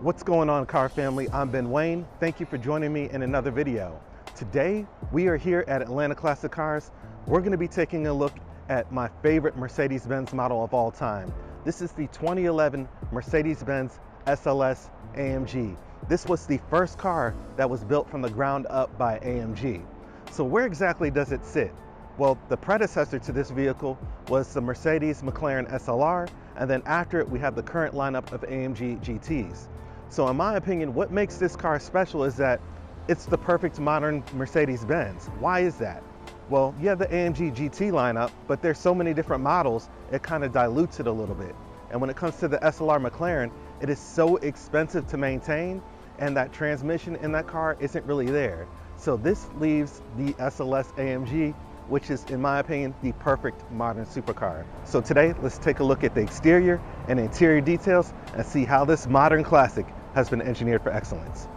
What's going on, car family? I'm Ben Wayne. Thank you for joining me in another video. Today, we are here at Atlanta Classic Cars. We're going to be taking a look at my favorite Mercedes-Benz model of all time. This is the 2011 Mercedes-Benz SLS AMG. This was the first car that was built from the ground up by AMG. So where exactly does it sit? Well, the predecessor to this vehicle was the Mercedes McLaren SLR, and then after it, we have the current lineup of AMG GTs. So in my opinion, what makes this car special is that it's the perfect modern Mercedes-Benz. Why is that? Well, you have the AMG GT lineup, but there's so many different models, it kind of dilutes it a little bit. And when it comes to the SLR McLaren, it is so expensive to maintain, and that transmission in that car isn't really there. So this leaves the SLS AMG, which is, in my opinion, the perfect modern supercar. So today, let's take a look at the exterior and interior details and see how this modern classic has been engineered for excellence.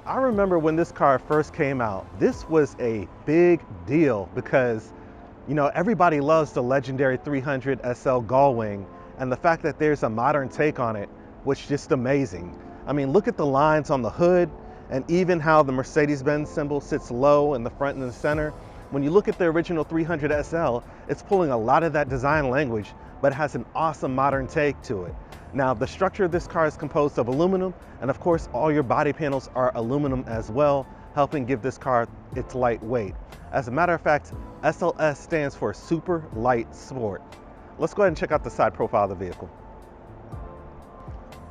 I remember when this car first came out, this was a big deal because, you know, everybody loves the legendary 300 SL Gullwing, and the fact that there's a modern take on it was just amazing. I mean, look at the lines on the hood and even how the Mercedes-Benz symbol sits low in the front and the center. When you look at the original 300 SL, it's pulling a lot of that design language, but it has an awesome modern take to it. Now, the structure of this car is composed of aluminum, and of course, all your body panels are aluminum as well, helping give this car its lightweight. As a matter of fact, SLS stands for Super Light Sport. Let's go ahead and check out the side profile of the vehicle.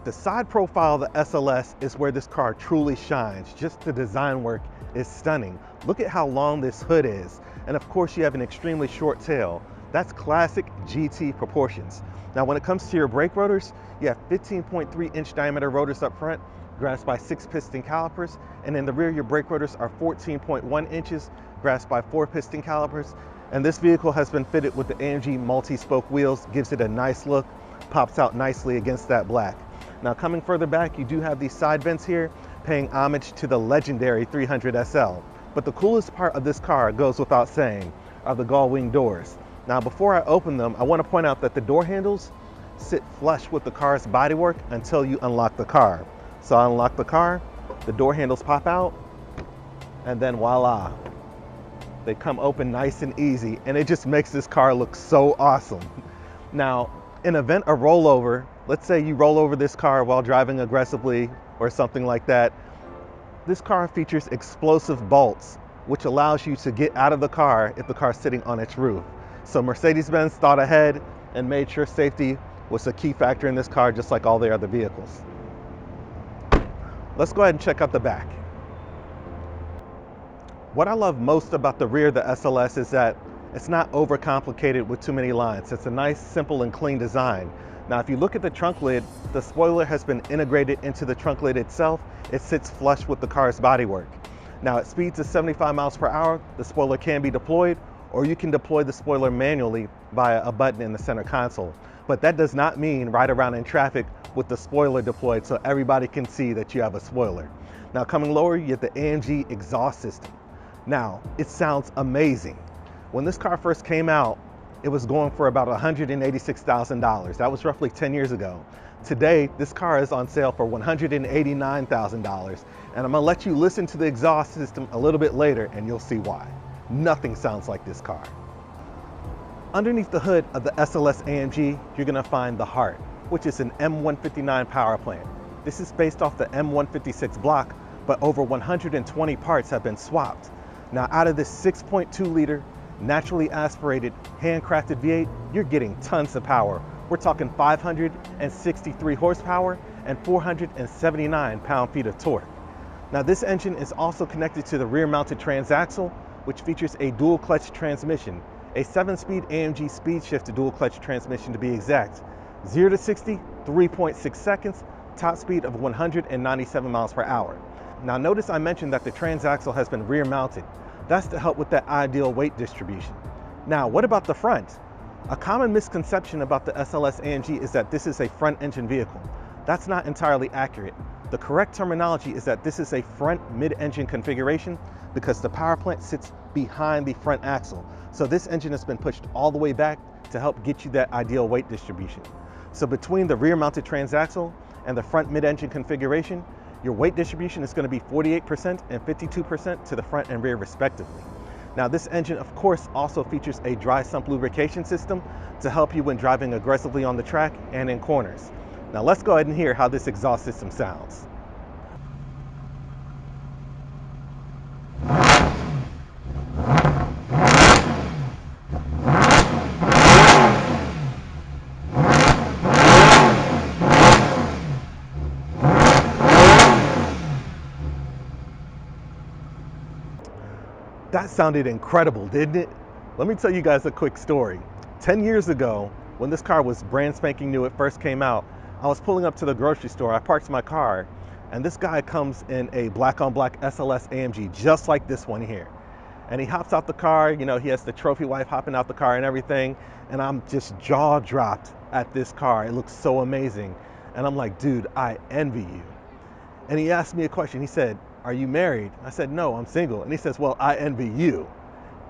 The side profile of the SLS is where this car truly shines. Just the design work is stunning. Look at how long this hood is. And of course, you have an extremely short tail. That's classic GT proportions. Now, when it comes to your brake rotors, you have 15.3-inch diameter rotors up front, grasped by 6 piston calipers, and in the rear, your brake rotors are 14.1 inches, grasped by 4 piston calipers. And this vehicle has been fitted with the AMG multi-spoke wheels, gives it a nice look, pops out nicely against that black. Now, coming further back, you do have these side vents here, paying homage to the legendary 300 SL. But the coolest part of this car, goes without saying, are the gull-wing doors. Now, before I open them, I want to point out that the door handles sit flush with the car's bodywork until you unlock the car. So I unlock the car, the door handles pop out, and then voila, they come open nice and easy, and it just makes this car look so awesome. Now, in event of rollover, let's say you roll over this car while driving aggressively or something like that, this car features explosive bolts, which allows you to get out of the car if the car's sitting on its roof. So Mercedes-Benz thought ahead and made sure safety was a key factor in this car, just like all their other vehicles. Let's go ahead and check out the back. What I love most about the rear of the SLS is that it's not overcomplicated with too many lines. It's a nice, simple, and clean design. Now, if you look at the trunk lid, the spoiler has been integrated into the trunk lid itself. It sits flush with the car's bodywork. Now, at speeds of 75 miles per hour, the spoiler can be deployed, or you can deploy the spoiler manually via a button in the center console. But that does not mean ride around in traffic with the spoiler deployed so everybody can see that you have a spoiler. Now, coming lower, you have the AMG exhaust system. Now, it sounds amazing. When this car first came out, it was going for about $186,000. That was roughly 10 years ago. Today, this car is on sale for $189,000. And I'm gonna let you listen to the exhaust system a little bit later and you'll see why. Nothing sounds like this car. Underneath the hood of the SLS AMG, you're gonna find the heart, which is an M159 power plant. This is based off the M156 block, but over 120 parts have been swapped. Now, out of this 6.2 liter, naturally aspirated, handcrafted V8, you're getting tons of power. We're talking 563 horsepower and 479 pound-feet of torque. Now, this engine is also connected to the rear-mounted transaxle, which features a dual-clutch transmission, a 7-speed AMG speed shift dual-clutch transmission to be exact. 0 to 60, 3.6 seconds, top speed of 197 miles per hour. Now, notice I mentioned that the transaxle has been rear-mounted. That's to help with that ideal weight distribution. Now, what about the front? A common misconception about the SLS AMG is that this is a front engine vehicle. That's not entirely accurate. The correct terminology is that this is a front mid-engine configuration because the power plant sits behind the front axle. So this engine has been pushed all the way back to help get you that ideal weight distribution. So between the rear mounted transaxle and the front mid-engine configuration, your weight distribution is going to be 48% and 52% to the front and rear respectively. Now this engine of course also features a dry sump lubrication system to help you when driving aggressively on the track and in corners. Now let's go ahead and hear how this exhaust system sounds. That sounded incredible, didn't it? Let me tell you guys a quick story. 10 years ago, when this car was brand spanking new, it first came out, I was pulling up to the grocery store, I parked my car, and this guy comes in a black on black SLS AMG, just like this one here. And he hops out the car, you know, he has the trophy wife hopping out the car and everything, and I'm just jaw dropped at this car. It looks so amazing. And I'm like, dude, I envy you. And he asked me a question. He said, are you married? I said, no, I'm single. And he says, well, I envy you.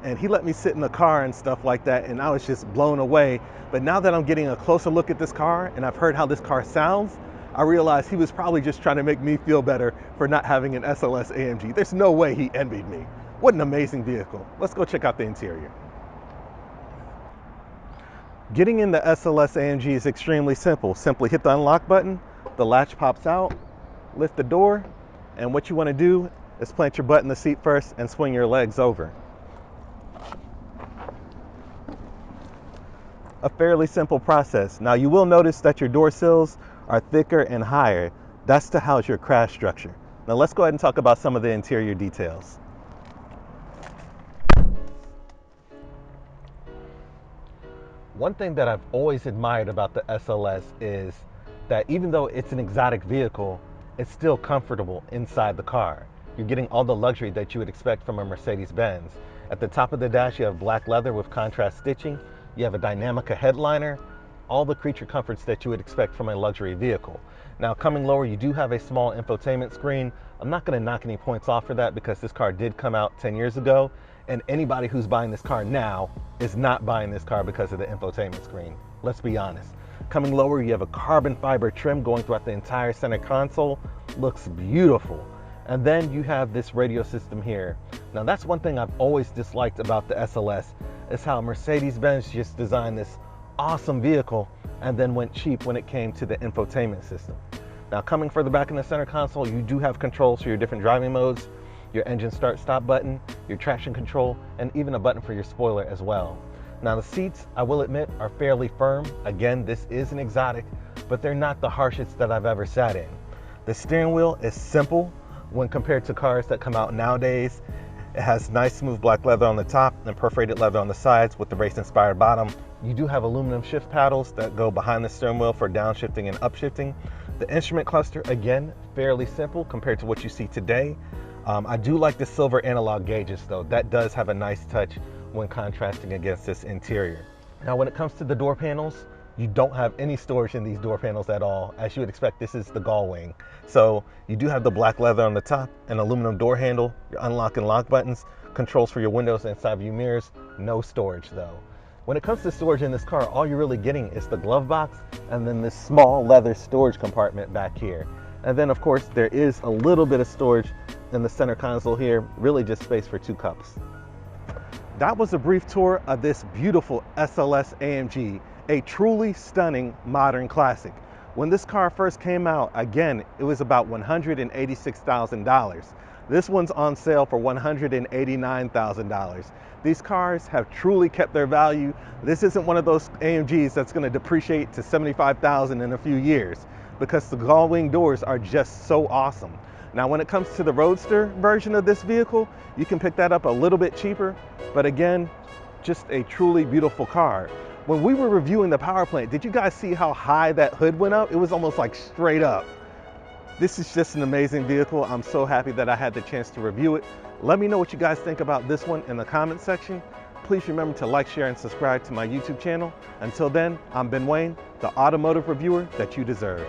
And he let me sit in the car and stuff like that, and I was just blown away. But now that I'm getting a closer look at this car and I've heard how this car sounds, I realized he was probably just trying to make me feel better for not having an SLS AMG. There's no way he envied me. What an amazing vehicle. Let's go check out the interior. Getting in the SLS AMG is extremely simple. Simply hit the unlock button, the latch pops out, lift the door, and what you want to do is plant your butt in the seat first and swing your legs over. A fairly simple process. Now you will notice that your door sills are thicker and higher. That's to house your crash structure. Now let's go ahead and talk about some of the interior details. One thing that I've always admired about the SLS is that even though it's an exotic vehicle, it's still comfortable inside the car. You're getting all the luxury that you would expect from a Mercedes-Benz. At the top of the dash, you have black leather with contrast stitching. You have a Dynamica headliner, all the creature comforts that you would expect from a luxury vehicle. Now coming lower, you do have a small infotainment screen. I'm not going to knock any points off for that because this car did come out 10 years ago, and anybody who's buying this car now is not buying this car because of the infotainment screen. Let's be honest. Coming lower, you have a carbon fiber trim going throughout the entire center console. Looks beautiful. And then you have this radio system here. Now that's one thing I've always disliked about the SLS, is how Mercedes-Benz just designed this awesome vehicle and then went cheap when it came to the infotainment system. Now coming further back in the center console, you do have controls for your different driving modes, your engine start stop button, your traction control, and even a button for your spoiler as well. Now the seats, I will admit, are fairly firm. Again, this is an exotic, but they're not the harshest that I've ever sat in. The steering wheel is simple when compared to cars that come out nowadays. It has nice smooth black leather on the top and perforated leather on the sides with the race inspired bottom. You do have aluminum shift paddles that go behind the steering wheel for downshifting and upshifting. The instrument cluster, again, fairly simple compared to what you see today. I do like the silver analog gauges though. That does have a nice touch when contrasting against this interior. Now when it comes to the door panels, you don't have any storage in these door panels at all. As you would expect, this is the gull wing. So you do have the black leather on the top, an aluminum door handle, your unlock and lock buttons, controls for your windows and side view mirrors, no storage though. When it comes to storage in this car, all you're really getting is the glove box and then this small leather storage compartment back here. And then of course there is a little bit of storage in the center console here, really just space for 2 cups. That was a brief tour of this beautiful SLS AMG, a truly stunning modern classic. When this car first came out, again, it was about $186,000. This one's on sale for $189,000. These cars have truly kept their value. This isn't one of those AMGs that's going to depreciate to $75,000 in a few years because the gull wing doors are just so awesome. Now when it comes to the Roadster version of this vehicle, you can pick that up a little bit cheaper, but again, just a truly beautiful car. When we were reviewing the power plant, did you guys see how high that hood went up? It was almost like straight up. This is just an amazing vehicle. I'm so happy that I had the chance to review it. Let me know what you guys think about this one in the comment section. Please remember to like, share, and subscribe to my YouTube channel. Until then, I'm Ben Wayne, the automotive reviewer that you deserve.